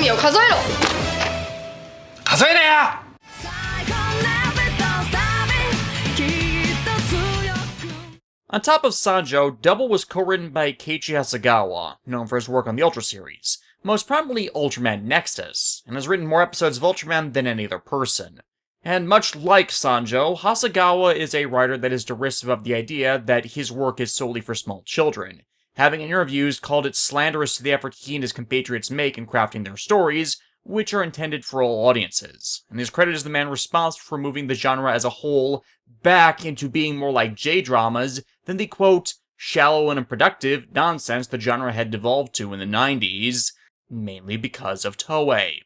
みを数えろ。数えなや。On top of Sanjo, Double was co-written by Keiichi Hasegawa, known for his work on the Ultra series, most prominently Ultraman Nexus, and has written more episodes of Ultraman than any other person. And much like Sanjo, Hasegawa is a writer that is derisive of the idea that his work is solely for small children, having in interviews called it slanderous to the effort he and his compatriots make in crafting their stories, which are intended for all audiences, and is credited as the man responsible for moving the genre as a whole back into being more like J-dramas than the, quote, shallow and unproductive nonsense the genre had devolved to in the 90s, mainly because of Toei.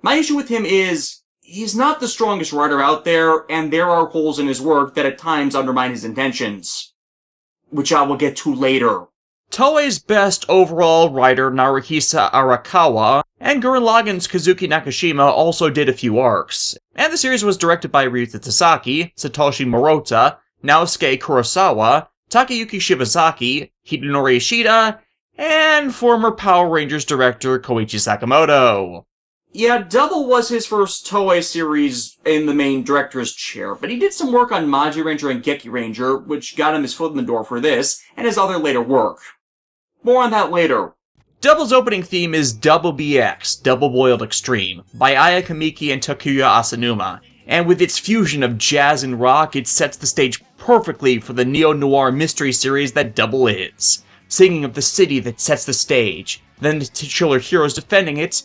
My issue with him is, he's not the strongest writer out there, and there are holes in his work that at times undermine his intentions, which I will get to later. Toei's best overall writer, Naruhisa Arakawa, and Gurren Lagann's Kazuki Nakashima also did a few arcs, and the series was directed by Ryuta Tasaki, Satoshi Morita, Naosuke Kurosawa, Takayuki Shibazaki, Hidenori Ishida, and former Power Rangers director Koichi Sakamoto. Yeah, Double was his first Toei series in the main director's chair, but he did some work on Maji Ranger and Geki Ranger, which got him his foot in the door for this, and his other later work. More on that later. Double's opening theme is Double BX, Double Boiled Extreme, by Aya Kamiki and Takuya Asanuma, and with its fusion of jazz and rock, it sets the stage perfectly for the neo-noir mystery series that Double is. Singing of the city that sets the stage, then the titular heroes defending it,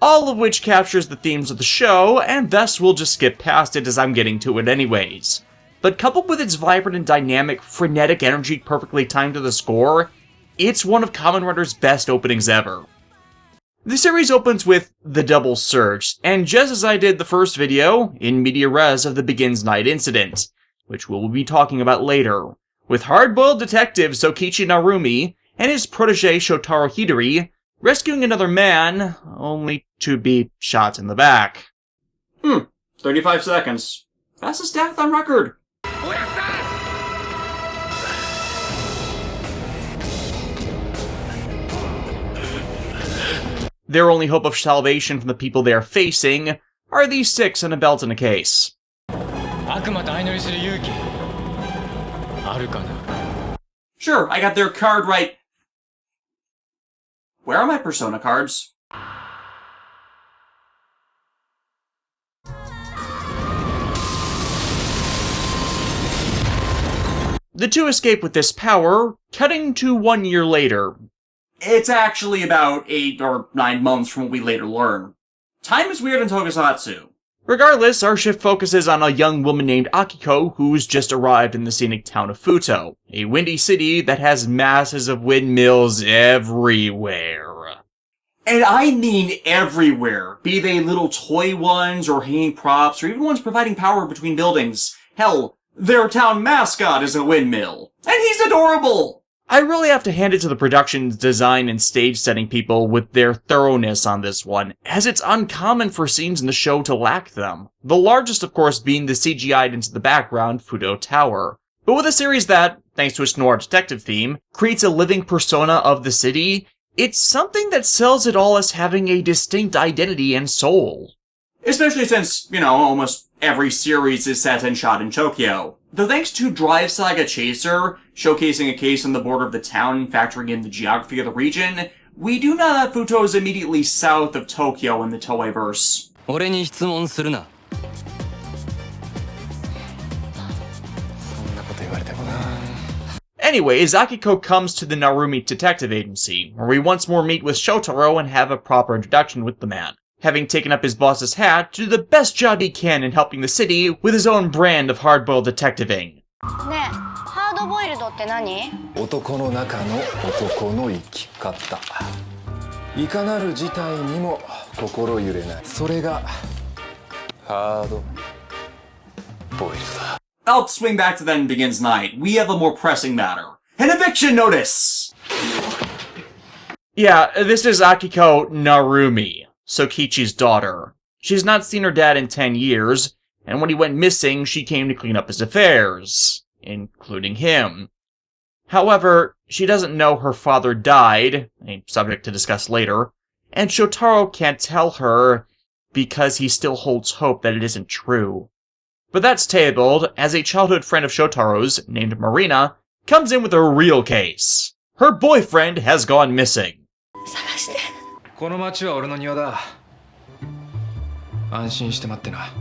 all of which captures the themes of the show, and thus we'll just skip past it as I'm getting to it anyways. But coupled with its vibrant and dynamic, frenetic energy perfectly timed to the score, it's one of Kamen Rider's best openings ever. The series opens with The Double Search, and just as I did the first video, in media res of the Begins Night incident, which we'll be talking about later, with hard-boiled detective Sokichi Narumi and his protege Shotaro Hidori rescuing another man, only to be shot in the back. 35 seconds. Fastest death on record. Their only hope of salvation from the people they are facing are these six in a belt and a case. Sure, I got their card right. Where are my Persona cards? The two escape with this power, cutting to 1 year later. It's actually about 8 or 9 months from what we later learn. Time is weird in Tokusatsu. Regardless, our shift focuses on a young woman named Akiko who's just arrived in the scenic town of Futo, a windy city that has masses of windmills everywhere. And I mean everywhere, be they little toy ones or hanging props or even ones providing power between buildings. Hell, their town mascot is a windmill, and he's adorable! I really have to hand it to the production's design and stage setting people with their thoroughness on this one, as it's uncommon for scenes in the show to lack them. The largest, of course, being the CGI'd into the background Fudo Tower. But with a series that, thanks to its noir detective theme, creates a living persona of the city, it's something that sells it all as having a distinct identity and soul. Especially since, almost every series is set and shot in Tokyo. Though thanks to Drive Saga Chaser, showcasing a case on the border of the town and factoring in the geography of the region, we do know that Futo is immediately south of Tokyo in the Toei-verse. Anyways, Akiko comes to the Narumi Detective Agency, where we once more meet with Shotaro and have a proper introduction with the man, having taken up his boss's hat to do the best job he can in helping the city with his own brand of hard-boiled detectiving. ねえ、ハードボイルドって何？男の中の男の生き方。いかなる事態にも心揺れない。それがハードボイルドだ。 I'll swing back to Then Begins Night. We have a more pressing matter. An eviction notice! Yeah, this is Akiko Narumi, Sokichi's daughter. She's not seen her dad in 10 years, and when he went missing, she came to clean up his affairs, including him. However, she doesn't know her father died, a subject to discuss later, and Shotaro can't tell her because he still holds hope that it isn't true. But that's tabled as a childhood friend of Shotaro's, named Marina, comes in with a real case. Her boyfriend has gone missing. 探して。この町は俺の庭だ。安心して待ってな。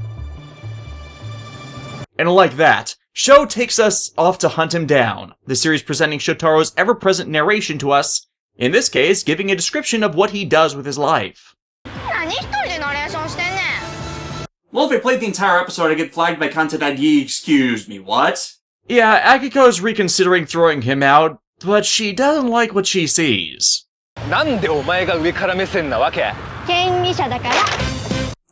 And like that, Sho takes us off to hunt him down, the series presenting Shotaro's ever-present narration to us, in this case giving a description of what he does with his life. 何一人でナレーションしてんねん。 Well, if I played the entire episode, I get flagged by content ID. Excuse me, what? Yeah, Akiko's reconsidering throwing him out, but she doesn't like what she sees. なんでお前が上から目線なわけ? 権威者だから。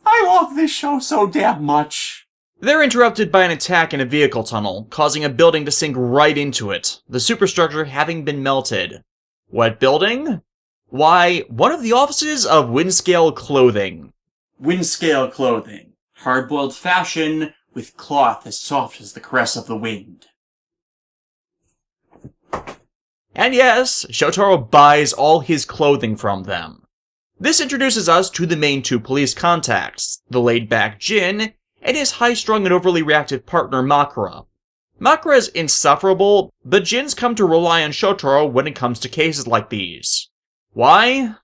I love this show so damn much. They're interrupted by an attack in a vehicle tunnel, causing a building to sink right into it, the superstructure having been melted. What building? Why, one of the offices of Windscale Clothing. Windscale clothing. Hard-boiled fashion with cloth as soft as the caress of the wind. And yes, Shotaro buys all his clothing from them. This introduces us to the main two police contacts, the laid-back Jin, and his high-strung and overly reactive partner Makura. Makura is insufferable, but Jin's come to rely on Shotaro when it comes to cases like these. Why?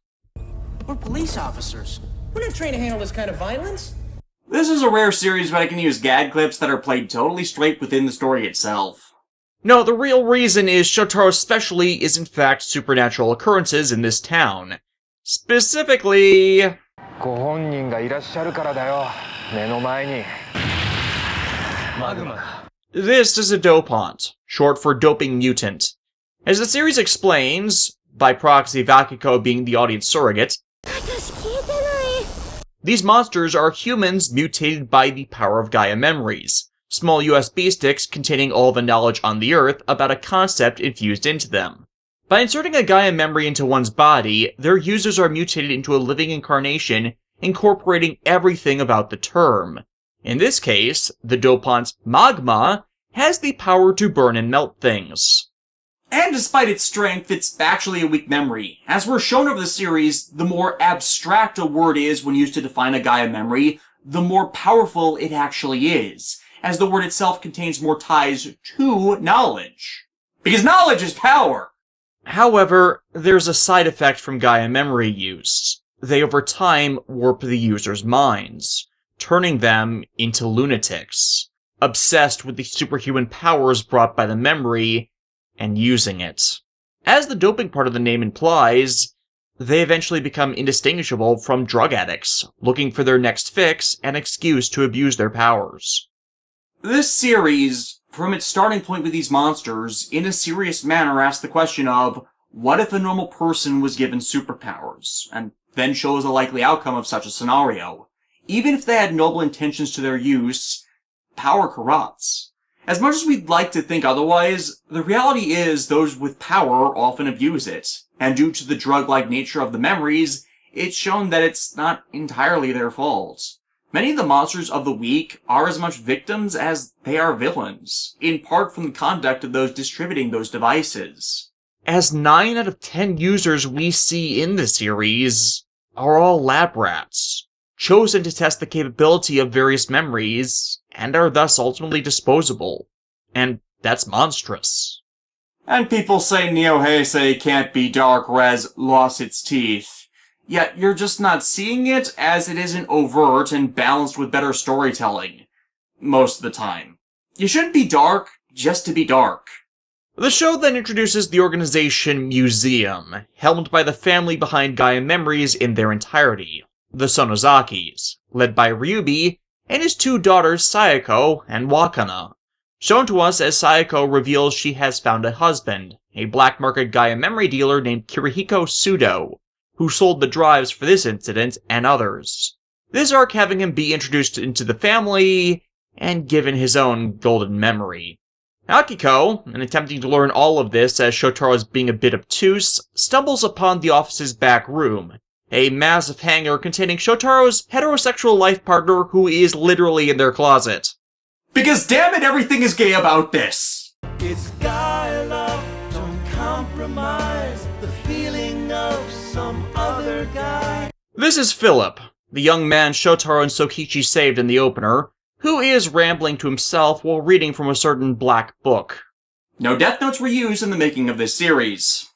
We're police officers. We're not trained to handle this kind of violence. This is a rare series where I can use gag clips that are played totally straight within the story itself. No, the real reason is Shotaro's specialty is in fact supernatural occurrences in this town. Specifically... ご本人がいらっしゃるからだよ。目の前に。マグマ。 This is a dopant, short for doping mutant. As the series explains, by proxy of Akiko being the audience surrogate, these monsters are humans mutated by the power of Gaia memories, small USB sticks containing all the knowledge on the Earth about a concept infused into them. By inserting a Gaia memory into one's body, their users are mutated into a living incarnation, incorporating everything about the term. In this case, the dopant Magma has the power to burn and melt things. And despite its strength, it's actually a weak memory. As we're shown over the series, the more abstract a word is when used to define a Gaia memory, the more powerful it actually is, as the word itself contains more ties to knowledge. Because knowledge is power! However, there's a side effect from Gaia memory use. They over time warp the user's minds, turning them into lunatics, obsessed with the superhuman powers brought by the memory, and using it. As the doping part of the name implies, they eventually become indistinguishable from drug addicts, looking for their next fix and excuse to abuse their powers. This series, from its starting point with these monsters, in a serious manner asks the question of, what if a normal person was given superpowers, and then shows the likely outcome of such a scenario? Even if they had noble intentions to their use, power corrupts. As much as we'd like to think otherwise, the reality is those with power often abuse it, and due to the drug-like nature of the memories, it's shown that it's not entirely their fault. Many of the monsters of the week are as much victims as they are villains, in part from the conduct of those distributing those devices. As 9 out of 10 users we see in the series are all lab rats, chosen to test the capability of various memories, and are thus ultimately disposable. And that's monstrous. And people say Neo Heisei can't be dark res lost its teeth. Yet you're just not seeing it as it isn't overt and balanced with better storytelling. Most of the time. You shouldn't be dark just to be dark. The show then introduces the organization Museum, helmed by the family behind Gaia Memories in their entirety, the Sonozakis, led by Ryubi and his 2 daughters Sayako and Wakana. Shown to us as Sayako reveals she has found a husband, a black market Gaia memory dealer named Kirihiko Sudo, who sold the drives for this incident and others. This arc having him be introduced into the family and given his own golden memory. Akiko, in attempting to learn all of this as Shotaro is being a bit obtuse, stumbles upon the office's back room, a massive hangar containing Shotaro's heterosexual life partner who is literally in their closet. Because damn it, everything is gay about this! It's Gaia love, don't compromise the feeling of some other guy. This is Philip, the young man Shotaro and Sokichi saved in the opener, who is rambling to himself while reading from a certain black book. No Death Notes were used in the making of this series.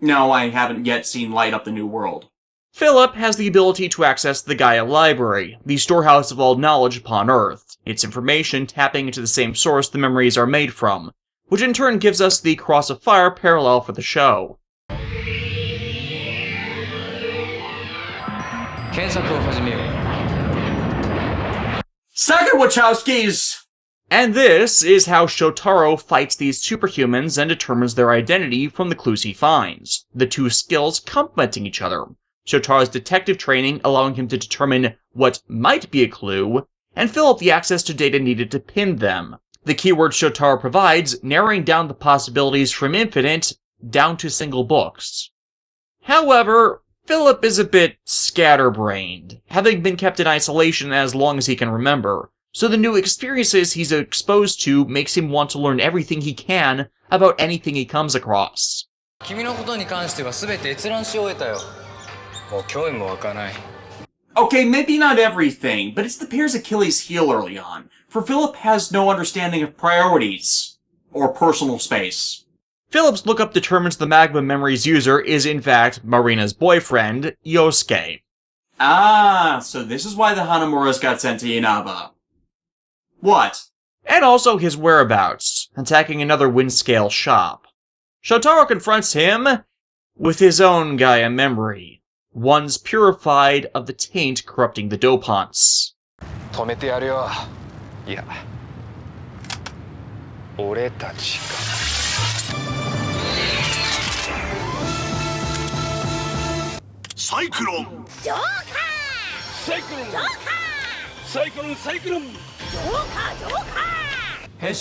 No, I haven't yet seen Light Up the New World. Philip has the ability to access the Gaia Library, the storehouse of all knowledge upon Earth, its information tapping into the same source the memories are made from, which in turn gives us the Cross of Fire parallel for the show. Second Wachowskis! And this is how Shotaro fights these superhumans and determines their identity from the clues he finds, the two skills complementing each other. Shotaro's detective training allowing him to determine what might be a clue, and Philip the access to data needed to pin them. The keyword Shotaro provides, narrowing down the possibilities from infinite down to single books. However, Philip is a bit scatterbrained, having been kept in isolation as long as he can remember, so the new experiences he's exposed to makes him want to learn everything he can about anything he comes across. Okay, maybe not everything, but it's the pair's Achilles heel early on, for Philip has no understanding of priorities, or personal space. Philip's lookup determines the Magma Memories user is in fact Marina's boyfriend, Yosuke. Ah, so this is why the Hanamuras got sent to Inaba. What? And also his whereabouts, attacking another Windscale shop. Shotaro confronts him with his own Gaia memory, one's purified of the taint corrupting the dopants. 止めてやるよ。いや、俺たちか。サイクロンジョーカーサイクロンジョーカーサイクロンサイクロンジョーカージョーカー変身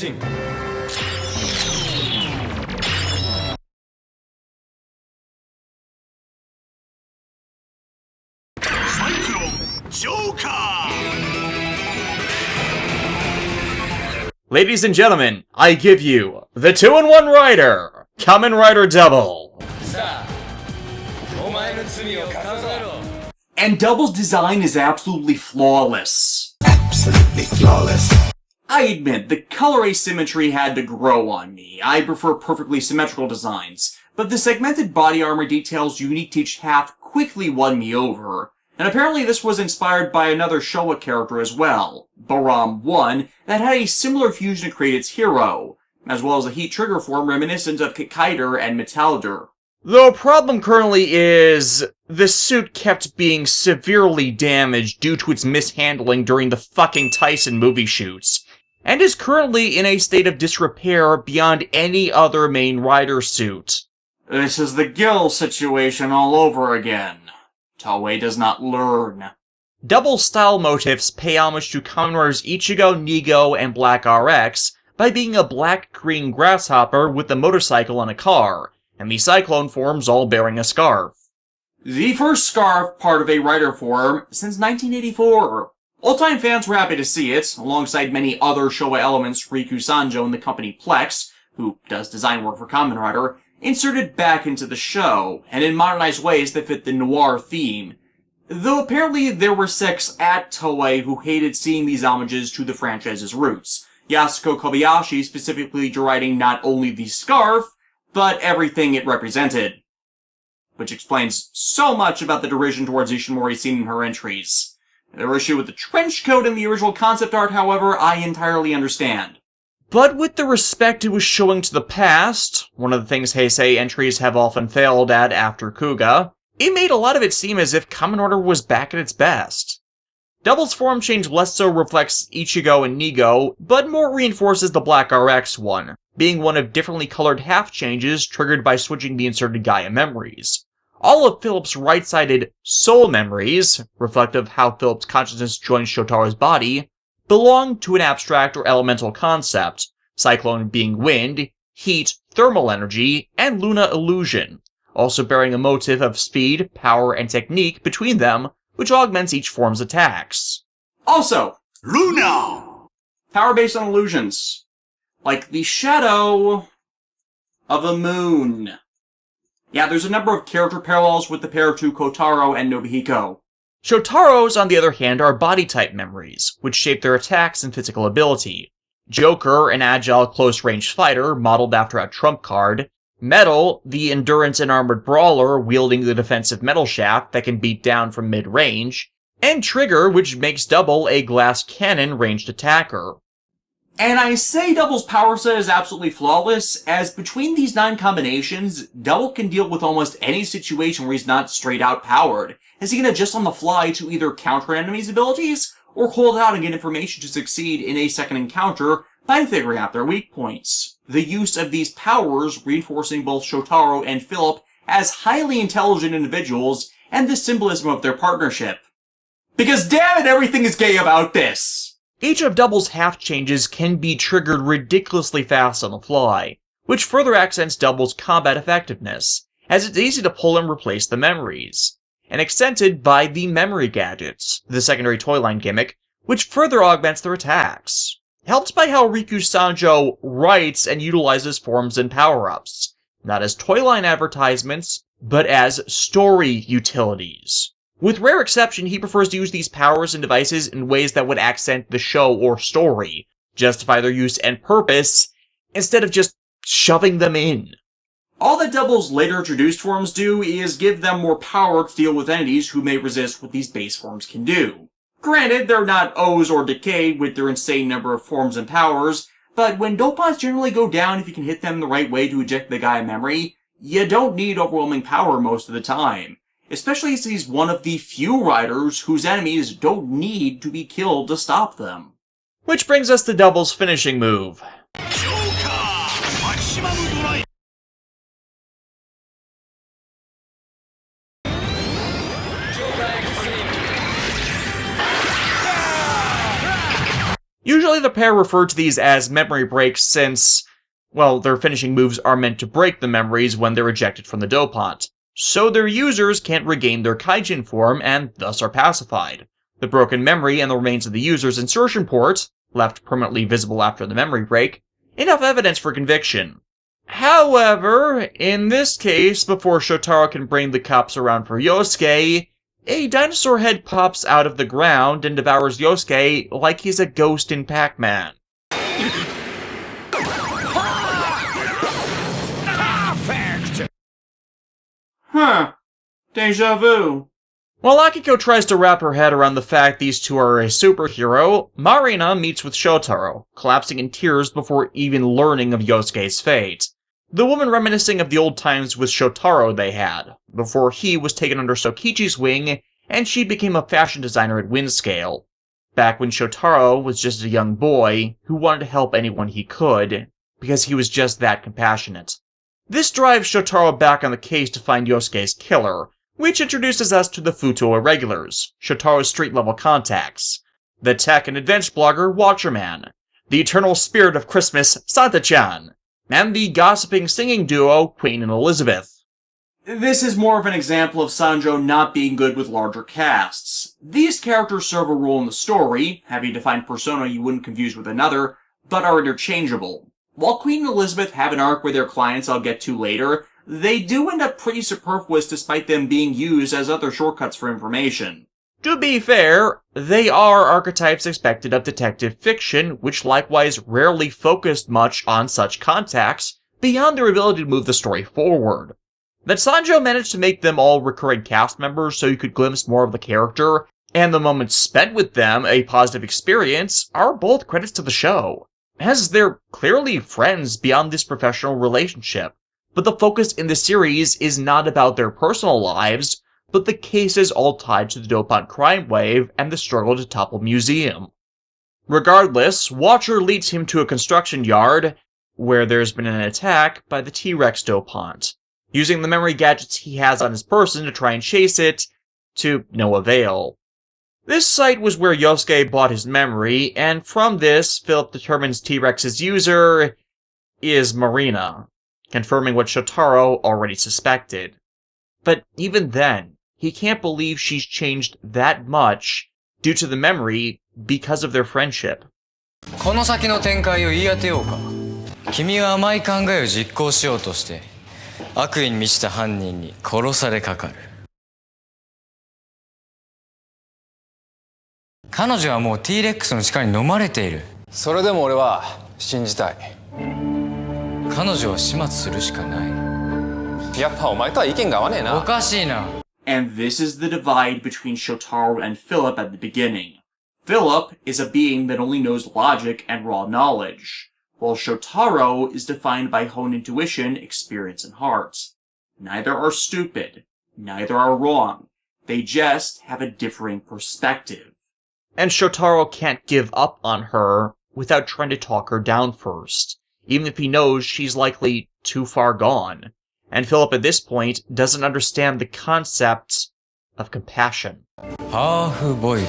サイクロンジョーカー Ladies and gentlemen, I give you the 2-in-1 Rider, Kamen Rider Double. And Double's design is absolutely flawless. Absolutely flawless. I admit, the color asymmetry had to grow on me. I prefer perfectly symmetrical designs, but the segmented body armor details unique to each half quickly won me over. And apparently this was inspired by another Showa character as well, Baram 1, that had a similar fusion to create its hero, as well as a heat trigger form reminiscent of Kikaider and Metalder. The problem currently is, the suit kept being severely damaged due to its mishandling during the fucking Tyson movie shoots, and is currently in a state of disrepair beyond any other main rider suit. This is the Gil situation all over again. Toei does not learn. Double style motifs pay homage to Kamen Riders Ichigo, Nigo, and Black RX by being a black-green grasshopper with a motorcycle and a car, and the Cyclone forms all bearing a scarf. The first scarf part of a rider form since 1984. Old-time fans were happy to see it, alongside many other Showa elements Riku Sanjo and the company Plex, who does design work for Kamen Rider, inserted back into the show, and in modernized ways that fit the noir theme. Though apparently there were sects at Toei who hated seeing these homages to the franchise's roots, Yasuko Kobayashi specifically deriding not only the scarf, but everything it represented. Which explains so much about the derision towards Ishimori seen in her entries. Their issue with the trench coat in the original concept art, however, I entirely understand. But with the respect it was showing to the past, one of the things Heisei entries have often failed at after Kuga, it made a lot of it seem as if Kamen Rider was back at its best. Double's form change less so reflects Ichigo and Nigo, but more reinforces the Black RX one, being one of differently colored half changes triggered by switching the inserted Gaia memories. All of Philip's right-sided soul memories, reflective of how Philip's consciousness joins Shotaro's body, belong to an abstract or elemental concept, Cyclone being wind, heat, thermal energy, and Luna illusion, also bearing a motif of speed, power, and technique between them, which augments each form's attacks. Also, Luna! power based on illusions. Like the shadow of a moon. Yeah, there's a number of character parallels with the pair to Kotaro and Nobuhiko. Shotaro's, on the other hand, are body-type memories, which shape their attacks and physical ability. Joker, an agile close-range fighter modeled after a trump card. Metal, the endurance and armored brawler wielding the defensive metal shaft that can beat down from mid-range. And Trigger, which makes Double a glass cannon ranged attacker. And I say Double's power set is absolutely flawless, as between these 9 combinations, Double can deal with almost any situation where he's not straight out powered, as he can adjust on the fly to either counter an enemy's abilities, or hold out and get information to succeed in a second encounter by figuring out their weak points. The use of these powers reinforcing both Shotaro and Philip as highly intelligent individuals, and the symbolism of their partnership. Because damn it, everything is gay about this! Each of Double's half changes can be triggered ridiculously fast on the fly, which further accents Double's combat effectiveness, as it's easy to pull and replace the memories, and accented by the memory gadgets, the secondary toy line gimmick, which further augments their attacks, helped by how Riku Sanjo writes and utilizes forms and power-ups, not as toy line advertisements, but as story utilities. With rare exception, he prefers to use these powers and devices in ways that would accent the show or story, justify their use and purpose, instead of just shoving them in. All that Double's later introduced forms do is give them more power to deal with entities who may resist what these base forms can do. Granted, they're not O's or Decay with their insane number of forms and powers, but when Dopons generally go down if you can hit them the right way to eject the guy in memory, you don't need overwhelming power most of the time. Especially as he's one of the few riders whose enemies don't need to be killed to stop them. Which brings us to Double's finishing move. Usually the pair refer to these as memory breaks since, well, their finishing moves are meant to break the memories when they're ejected from the dopant, so their users can't regain their kaijin form and thus are pacified. The broken memory and the remains of the user's insertion port, left permanently visible after the memory break, enough evidence for conviction. However, in this case, before Shotaro can bring the cops around for Yosuke, a dinosaur head pops out of the ground and devours Yosuke like he's a ghost in Pac-Man. Huh. Deja vu. While Akiko tries to wrap her head around the fact these two are a superhero, Marina meets with Shotaro, collapsing in tears before even learning of Yosuke's fate. The woman reminiscing of the old times with Shotaro they had, before he was taken under Sokichi's wing and she became a fashion designer at Windscale, back when Shotaro was just a young boy who wanted to help anyone he could, because he was just that compassionate. This drives Shotaro back on the case to find Yosuke's killer, which introduces us to the Futo Irregulars, Shotaro's street-level contacts, the tech and adventure blogger Watcherman, the eternal spirit of Christmas Santa-chan, and the gossiping singing duo Queen and Elizabeth. This is more of an example of Sanjo not being good with larger casts. These characters serve a role in the story, have a defined persona you wouldn't confuse with another, but are interchangeable. While Queen and Elizabeth have an arc with their clients I'll get to later, they do end up pretty superfluous despite them being used as other shortcuts for information. To be fair, they are archetypes expected of detective fiction, which likewise rarely focused much on such contacts, beyond their ability to move the story forward. That Sanjo managed to make them all recurring cast members so you could glimpse more of the character, and the moments spent with them a positive experience, are both credits to the show, as they're clearly friends beyond this professional relationship. But the focus in the series is not about their personal lives, but the cases all tied to the dopant crime wave and the struggle to topple museum. Regardless, Watcher leads him to a construction yard, where there's been an attack by the T-Rex dopant, using the memory gadgets he has on his person to try and chase it, to no avail. This site was where Yosuke bought his memory, and from this, Philip determines T-Rex's user is Marina, confirming what Shotaro already suspected. But even then, he can't believe she's changed that much due to the memory because of their friendship. この先の展開を言い当てようか。君は甘い考えを実行しようとして悪意に満ちた犯人に殺されかかる。彼女はもう T-Rex の力に飲まれている。それでも俺は信じたい。彼女は始末するしかない。やっぱお前とは意見が合わねえな。おかしいな。And this is the divide between Shotaro and Philip at the beginning. Philip is a being that only knows logic and raw knowledge, while Shotaro is defined by honed intuition, experience, and heart. Neither are stupid. Neither are wrong. They just have a differing perspective. And Shotaro can't give up on her without trying to talk her down first, even if he knows she's likely too far gone. And Philip at this point doesn't understand the concept of compassion. Half-boiled.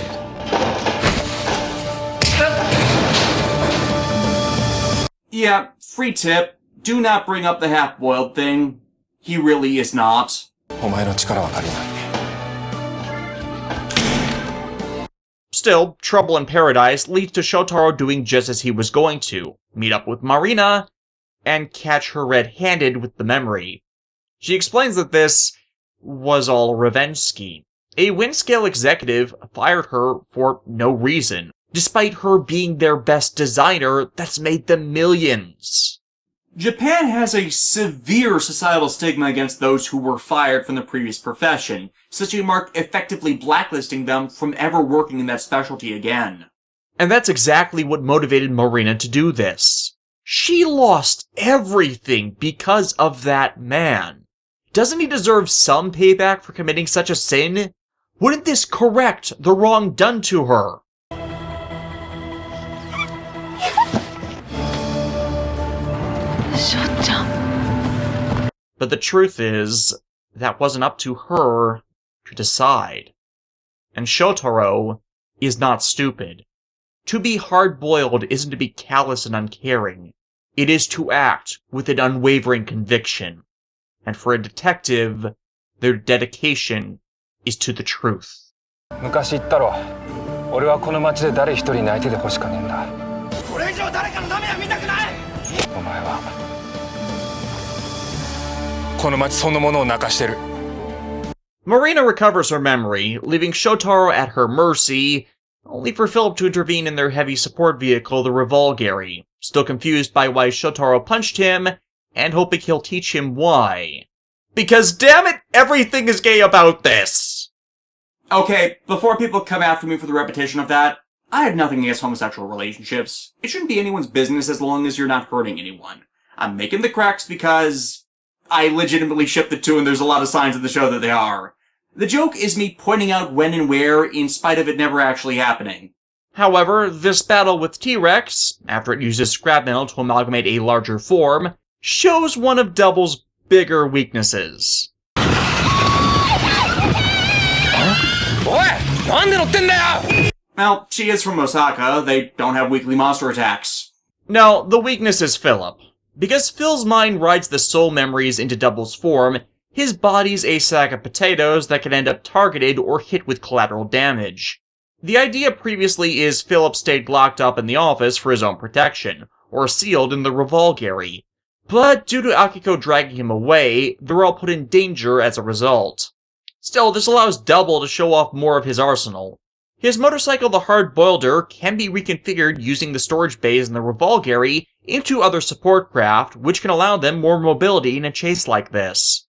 Yeah, free tip. Do not bring up the half-boiled thing. He really is not. お前の力は借りない。Still, trouble in paradise leads to Shotaro doing just as he was going to, meet up with Marina, and catch her red-handed with the memory. She explains that this was all a revenge scheme. A Windscale executive fired her for no reason, despite her being their best designer that's made them millions. Japan has a severe societal stigma against those who were fired from the previous profession, such a mark effectively blacklisting them from ever working in that specialty again. And that's exactly what motivated Marina to do this. She lost everything because of that man. Doesn't he deserve some payback for committing such a sin? Wouldn't this correct the wrong done to her? But the truth is, that wasn't up to her to decide. And Shotaro is not stupid. To be hard-boiled isn't to be callous and uncaring. It is to act with an unwavering conviction. And for a detective, their dedication is to the truth. 昔言ったろ。俺はこの街で誰一人泣いててほしかねえんだ。これ以上誰かの涙見たくない。お前はこの街そのものを泣かしてる。Marina recovers her memory, leaving Shotaro at her mercy, only for Philip to intervene in their heavy support vehicle, the Revolgari, still confused by why Shotaro punched him, and hoping he'll teach him why. Because damn it, everything is gay about this! Okay, before people come after me for the repetition of that, I have nothing against homosexual relationships. It shouldn't be anyone's business as long as you're not hurting anyone. I'm making the cracks because I legitimately ship the two and there's a lot of signs in the show that they are. The joke is me pointing out when and where, in spite of it never actually happening. However, this battle with T-Rex, after it uses scrap metal to amalgamate a larger form, shows one of Double's bigger weaknesses. Well, she is from Osaka, they don't have weekly monster attacks. No, the weakness is Philip. Because Phil's mind rides the soul memories into Double's form, his body's a sack of potatoes that can end up targeted or hit with collateral damage. The idea previously is Philip stayed locked up in the office for his own protection, or sealed in the Revolgari. But due to Akiko dragging him away, they're all put in danger as a result. Still, this allows Double to show off more of his arsenal. His motorcycle, the Hard-Boilder, can be reconfigured using the storage bays in the Revolgari into other support craft, which can allow them more mobility in a chase like this.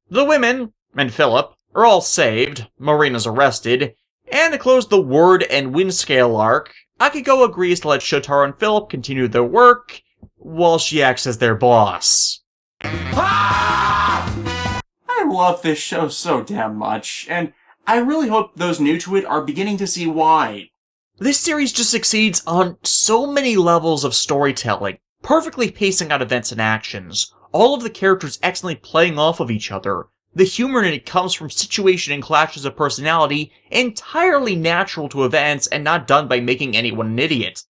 The women, and Philip, are all saved, Marina's arrested, and to close the Word and Windscale arc, Akiko agrees to let Shotaro and Philip continue their work, while she acts as their boss. I love this show so damn much, and I really hope those new to it are beginning to see why. This series just succeeds on so many levels of storytelling, perfectly pacing out events and actions, all of the characters excellently playing off of each other. The humor in it comes from situation and clashes of personality entirely natural to events and not done by making anyone an idiot.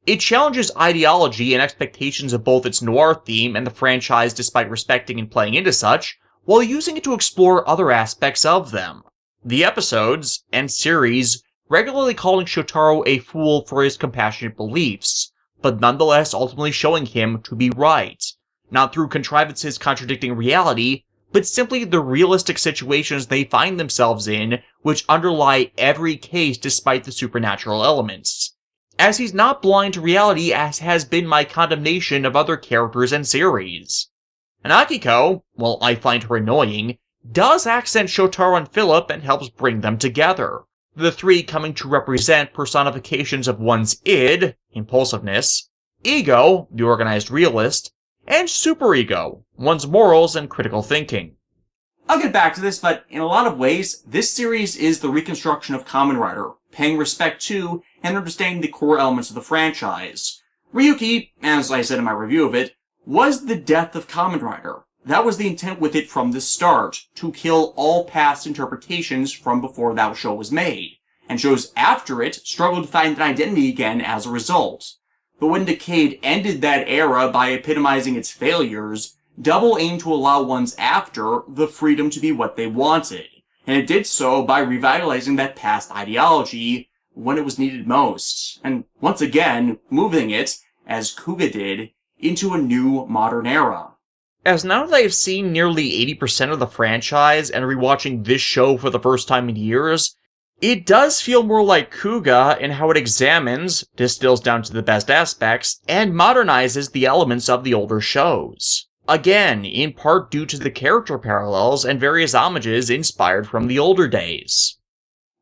It challenges ideology and expectations of both its noir theme and the franchise despite respecting and playing into such, while using it to explore other aspects of them. The episodes and series regularly calling Shotaro a fool for his compassionate beliefs, but nonetheless ultimately showing him to be right, not through contrivances contradicting reality, but simply the realistic situations they find themselves in, which underlie every case despite the supernatural elements. As he's not blind to reality, as has been my condemnation of other characters and series. And Akiko, while I find her annoying, does accent Shotaro and Philip and helps bring them together, the three coming to represent personifications of one's id, impulsiveness, ego, the organized realist, and superego, one's morals and critical thinking. I'll get back to this, but in a lot of ways, this series is the reconstruction of Kamen Rider, paying respect to and understanding the core elements of the franchise. Ryuki, as I said in my review of it, was the death of Kamen Rider. That was the intent with it from the start, to kill all past interpretations from before that show was made, and shows after it struggled to find an identity again as a result. But when Decade ended that era by epitomizing its failures, Double aimed to allow ones after the freedom to be what they wanted, and it did so by revitalizing that past ideology when it was needed most, and once again, moving it, as Kuga did, into a new modern era. As now that I've seen nearly 80% of the franchise and rewatching this show for the first time in years, it does feel more like Kuga in how it examines, distills down to the best aspects, and modernizes the elements of the older shows. Again, in part due to the character parallels and various homages inspired from the older days.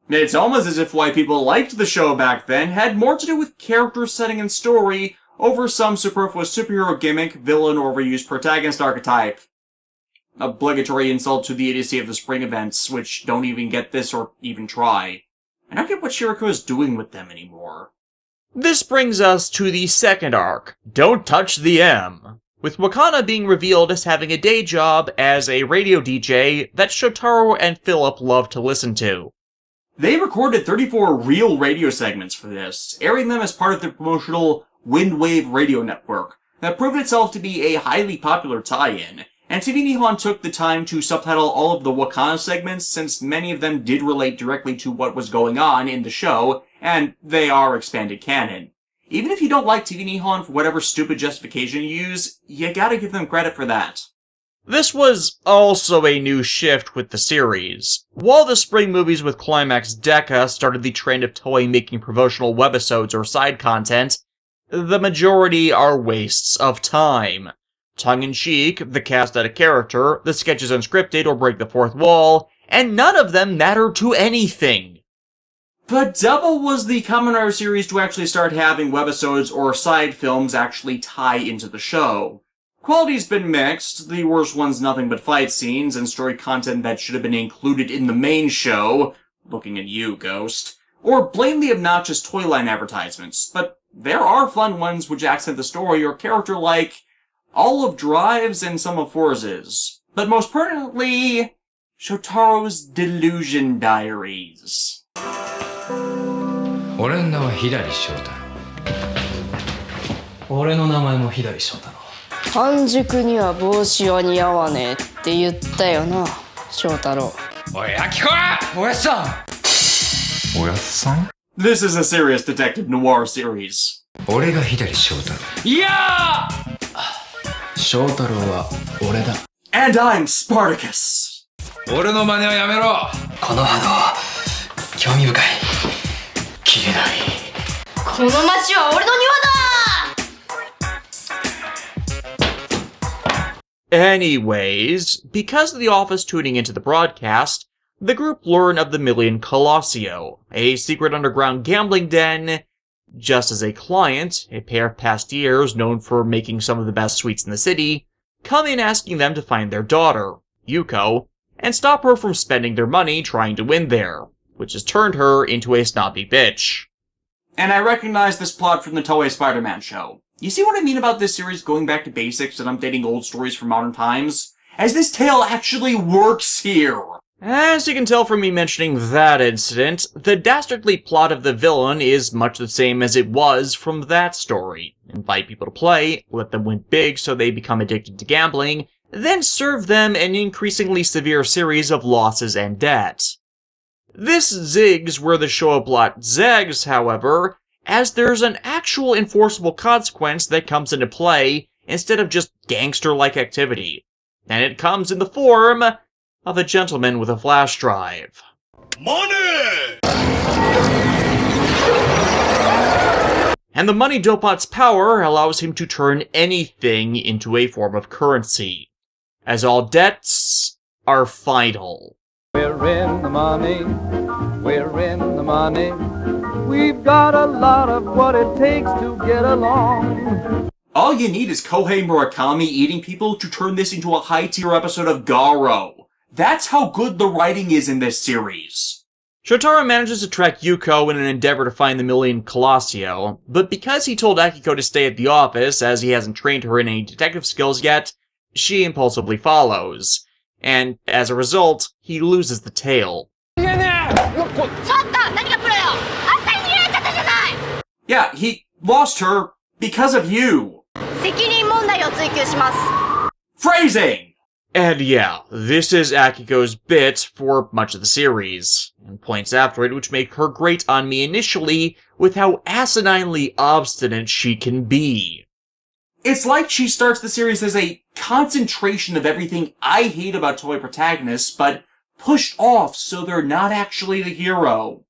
It's almost as if why people liked the show back then had more to do with character setting and story over some superfluous superhero gimmick, villain, or reused protagonist archetype. Obligatory insult to the idiocy of the spring events, which don't even get this or even try. I don't get what Shirako is doing with them anymore. This brings us to the second arc, Don't Touch the M, with Wakana being revealed as having a day job as a radio DJ that Shotaro and Philip love to listen to. They recorded 34 real radio segments for this, airing them as part of their promotional Windwave radio network that proved itself to be a highly popular tie-in, and TV Nihon took the time to subtitle all of the Wakana segments since many of them did relate directly to what was going on in the show, and they are expanded canon. Even if you don't like TV Nihon for whatever stupid justification you use, you gotta give them credit for that. This was also a new shift with the series. While the spring movies with Climax Deca started the trend of Toei making promotional webisodes or side content, the majority are wastes of time. Tongue-in-cheek, the cast out of character, the sketches unscripted or break the fourth wall, and none of them matter to anything. But Double was the Kamen Rider series to actually start having webisodes or side films actually tie into the show. Quality's been mixed, the worst one's nothing but fight scenes and story content that should have been included in the main show, looking at you, Ghost, or blatantly obnoxious toy line advertisements, but there are fun ones which accent the story or character like all of Drive's and some of Forza's, but most pertinently, Shotaro's Delusion Diaries. 俺の名は左翔太郎。俺の名前も左翔太郎。半熟には帽子は似合わねえって言ったよな、翔太郎。おい、秋子！おやっさん！おやっさん？ This is a serious detective noir series. 俺が左翔太郎。いやー！翔太郎は俺だ。And I'm Spartacus. 俺の真似はやめろ。この波動、興味深い。切れない。この街は俺の庭だ。 Anyways, because of the office tuning into the broadcast, the group learn of the Million Colossio, a secret underground gambling den. Just as a client, a pair of past years known for making some of the best sweets in the city, come in asking them to find their daughter, Yuko, and stop her from spending their money trying to win there, which has turned her into a snobby bitch. And I recognize this plot from the Toei Spider-Man show. You see what I mean about this series going back to basics and updating old stories for modern times? As this tale actually works here! As you can tell from me mentioning that incident, the dastardly plot of the villain is much the same as it was from that story. Invite people to play, let them win big so they become addicted to gambling, then serve them an increasingly severe series of losses and debt. This zigs where the show plot zags, however, as there's an actual enforceable consequence that comes into play instead of just gangster-like activity, and it comes in the form of a gentleman with a flash drive. Money! And the money dopant's power allows him to turn anything into a form of currency, as all debts are final. We're in the money, we're in the money. We've got a lot of what it takes to get along. All you need is Kohei Murakami eating people to turn this into a high-tier episode of Garo. That's how good the writing is in this series. Shotaro manages to track Yuko in an endeavor to find the Million Colosio, but because he told Akiko to stay at the office as he hasn't trained her in any detective skills yet, she impulsively follows, and as a result, he loses the tail. Yeah, he lost her because of you. Phrasing! And yeah, this is Akiko's bit for much of the series, and points after it which make her grate on me initially with how asininely obstinate she can be. It's like she starts the series as a concentration of everything I hate about toy protagonists, but pushed off so they're not actually the hero.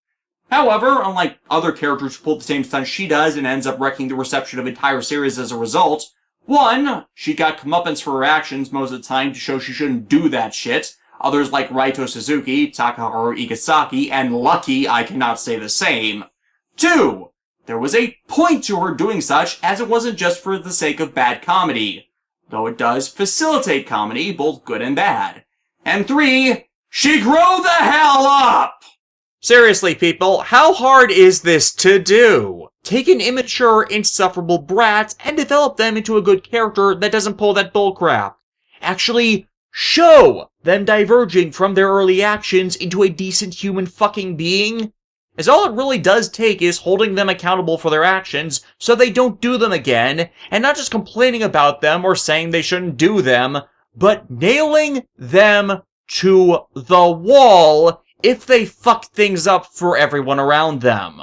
However, unlike other characters who pull the same stunt she does and ends up wrecking the reception of entire series as a result, 1, she got comeuppance for her actions most of the time to show she shouldn't do that shit. Others like Raito Suzuki, Takaharu Igasaki, and Lucky I cannot say the same. 2, there was a point to her doing such, as it wasn't just for the sake of bad comedy, though it does facilitate comedy, both good and bad. And 3, she grew the hell up! Seriously, people, how hard is this to do? Take an immature, insufferable brat and develop them into a good character that doesn't pull that bullcrap. Actually, show them diverging from their early actions into a decent human fucking being. As all it really does take is holding them accountable for their actions so they don't do them again, and not just complaining about them or saying they shouldn't do them, but nailing them to the wall if they fuck things up for everyone around them.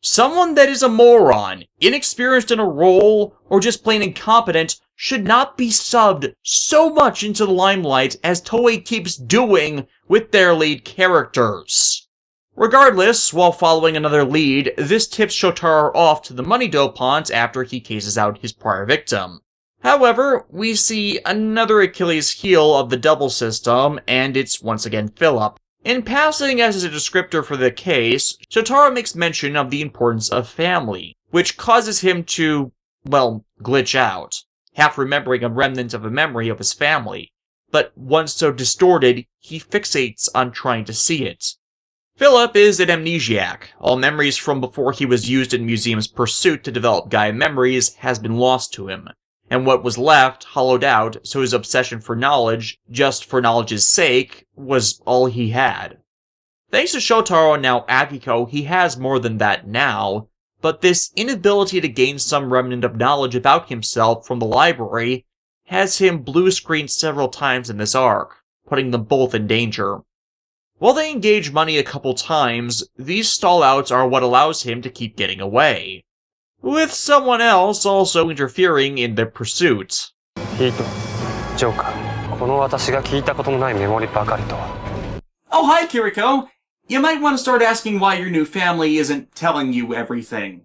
Someone that is a moron, inexperienced in a role, or just plain incompetent should not be subbed so much into the limelight as Toei keeps doing with their lead characters. Regardless, while following another lead, this tips Shotaro off to the money dopant after he cases out his prior victim. However, we see another Achilles heel of the double system, and it's once again Philip. In passing as a descriptor for the case, Shotaro makes mention of the importance of family, which causes him to, well, glitch out, half remembering a remnant of a memory of his family, but once so distorted, he fixates on trying to see it. Philip is an amnesiac. All memories from before he was used in Museum's pursuit to develop Gaia memories has been lost to him, and what was left hollowed out, so his obsession for knowledge, just for knowledge's sake, was all he had. Thanks to Shotaro and now Akiko, he has more than that now, but this inability to gain some remnant of knowledge about himself from the library has him blue-screened several times in this arc, putting them both in danger. While they engage money a couple times, these stallouts are what allows him to keep getting away, with someone else also interfering in the pursuit. Oh, hi, Kiriko. You might want to start asking why your new family isn't telling you everything.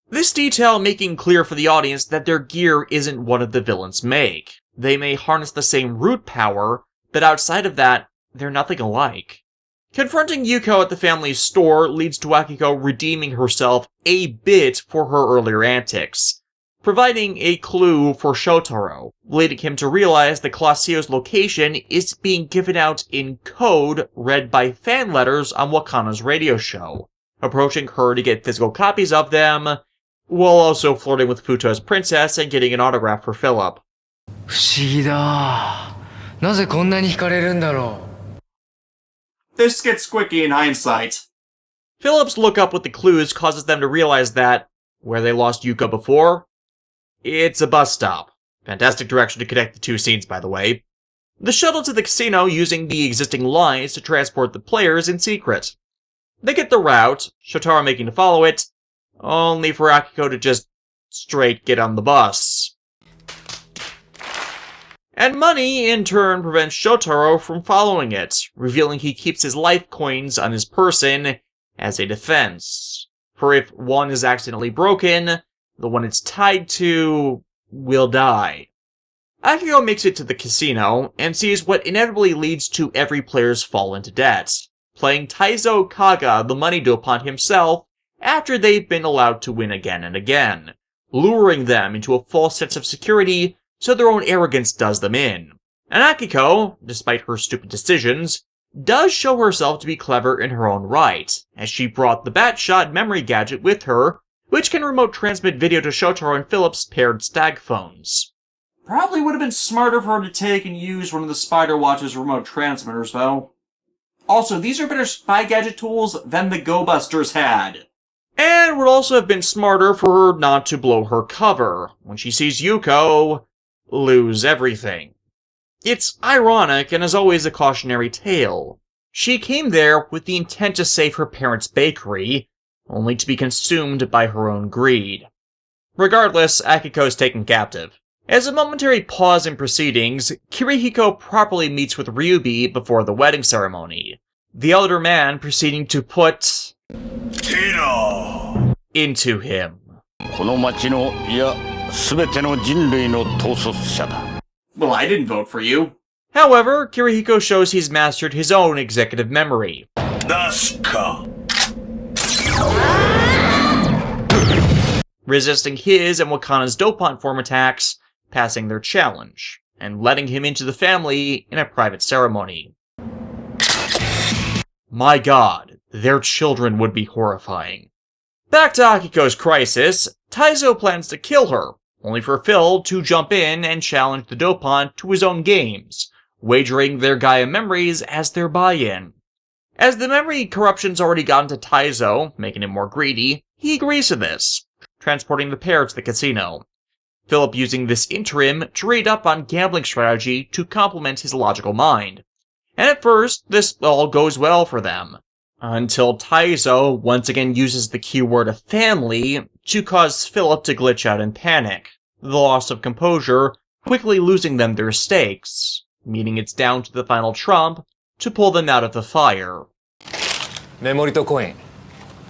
This detail making clear for the audience that their gear isn't what the villains make. They may harness the same root power, but outside of that, they're nothing alike. Confronting Yuko at the family's store leads to Akiko redeeming herself a bit for her earlier antics, providing a clue for Shotaro, leading him to realize that Colossio's location is being given out in code read by fan letters on Wakana's radio show, approaching her to get physical copies of them, while also flirting with Futo's princess and getting an autograph for Philip. 不思議だ。なぜこんなに惹かれるんだろう。 This gets squicky in hindsight. Philip's look-up with the clues causes them to realize that, where they lost Yuko before, it's a bus stop. Fantastic direction to connect the two scenes, by the way. the shuttle to the casino using the existing lines to transport the players in secret. They get the route, Shotaro making to follow it, only for Akiko to just straight get on the bus. And money, in turn, prevents Shotaro from following it, revealing he keeps his life coins on his person as a defense. For if one is accidentally broken, the one it's tied to will die. Akiko makes it to the casino and sees what inevitably leads to every player's fall into debt, playing Taizo Kaga, the money dopant himself, after they've been allowed to win again and again, luring them into a false sense of security so their own arrogance does them in. And Akiko, despite her stupid decisions, does show herself to be clever in her own right, as she brought the Batshot memory gadget with her, which can remote transmit video to Shotaro and Philip's paired stag phones. Probably would have been smarter for her to take and use one of the Spider Watch's remote transmitters, though. Also, these are better spy gadget tools than the Go Busters had. And would also have been smarter for her not to blow her cover when she sees Yuko lose everything. It's ironic and is always a cautionary tale. She came there with the intent to save her parents' bakery, only to be consumed by her own greed. Regardless, Akiko is taken captive. As a momentary pause in proceedings, Kirihiko properly meets with Ryubi before the wedding ceremony, the elder man proceeding to put into him. Well, I didn't vote for you. However, Kirihiko shows he's mastered his own executive memory, resisting his and Wakana's dopant form attacks, passing their challenge, and letting him into the family in a private ceremony. My god, their children would be horrifying. Back to Akiko's crisis, Taizo plans to kill her, only for Phil to jump in and challenge the dopant to his own games, wagering their Gaia memories as their buy-in. As the memory corruption's already gotten to Taizo, making him more greedy, he agrees to this, transporting the pair to the casino. Philip using this interim to read up on gambling strategy to complement his logical mind. And at first, this all goes well for them, until Taizo once again uses the keyword of family to cause Philip to glitch out in panic, the loss of composure quickly losing them their stakes, meaning it's down to the final trump to pull them out of the fire. メモリとコイン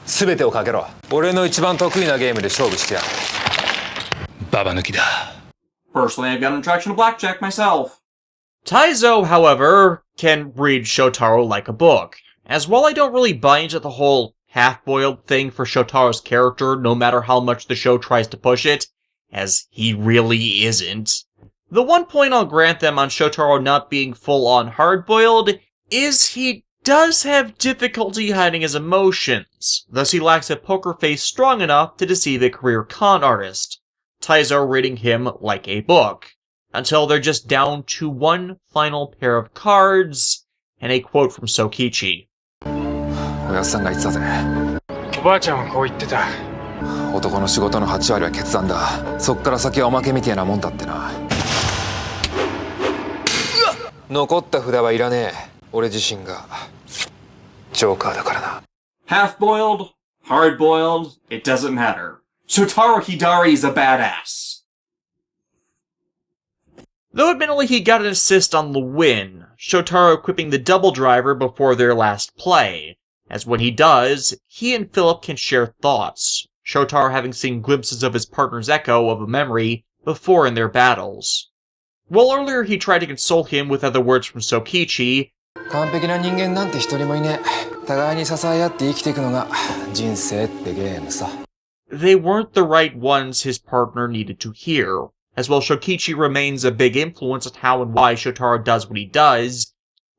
全てをかけろ。俺の一番得意なゲームで勝負してやる。ババ抜きだ。 Personally, I've got an attraction to blackjack myself. Taizo, however, can read Shotaro like a book, as while I don't really buy into the whole half-boiled thing for Shotaro's character no matter how much the show tries to push it, as he really isn't, the one point I'll grant them on Shotaro not being full-on hard-boiled is he does have difficulty hiding his emotions, thus he lacks a poker face strong enough to deceive a career con artist, Taizo reading him like a book, until they're just down to one final pair of cards, and a quote from Sokichi. おやっさんが言ってたぜ。おばあちゃんはこう言ってた。男の仕事の8割は決断だ。そっから先はおまけみてえなもんだってな。残った札はいらねえ。俺自身がジョーカーだからな。Half-boiled, hard-boiled, it doesn't matter. Shotaro Hidari is a badass. Though admittedly he got an assist on the win, Shotaro equipping the double driver before their last play, as when he does, he and Philip can share thoughts, Shotaro having seen glimpses of his partner's echo of a memory before in their battles. While earlier he tried to console him with other words from Sokichi, 完璧な人間なんて一人もいねえ。互いに支え合って生きていくのが人生ってゲームさ。 they weren't the right ones his partner needed to hear. As while Shokichi remains a big influence on how and why Shotaro does what he does,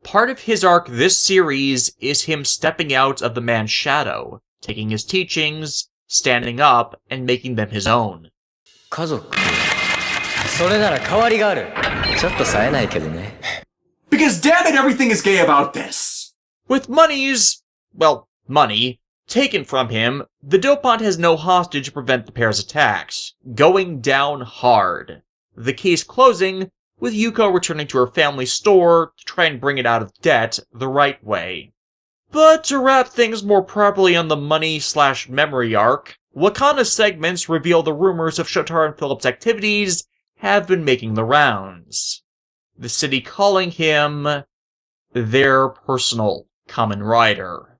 part of his arc this series is him stepping out of the man's shadow, taking his teachings, standing up, and making them his own. 家族それなら代わりがある。ちょっと冴えないけどね。 Because damn it, everything is gay about this! With money, taken from him, the dopant has no hostage to prevent the pair's attacks, going down hard. The case closing with Yuko returning to her family store to try and bring it out of debt the right way. But to wrap things more properly on the money/memory arc, Wakana's segments reveal the rumors of Shotaro and Philip's activities have been making the rounds. The city calling him their personal Kamen Rider.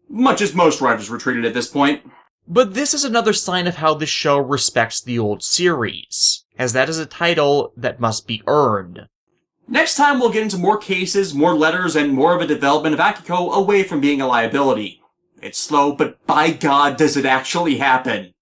Much as most writers were treated at this point. But this is another sign of how the show respects the old series, as that is a title that must be earned. Next time we'll get into more cases, more letters, and more of a development of Akiko away from being a liability. It's slow, but by God does it actually happen.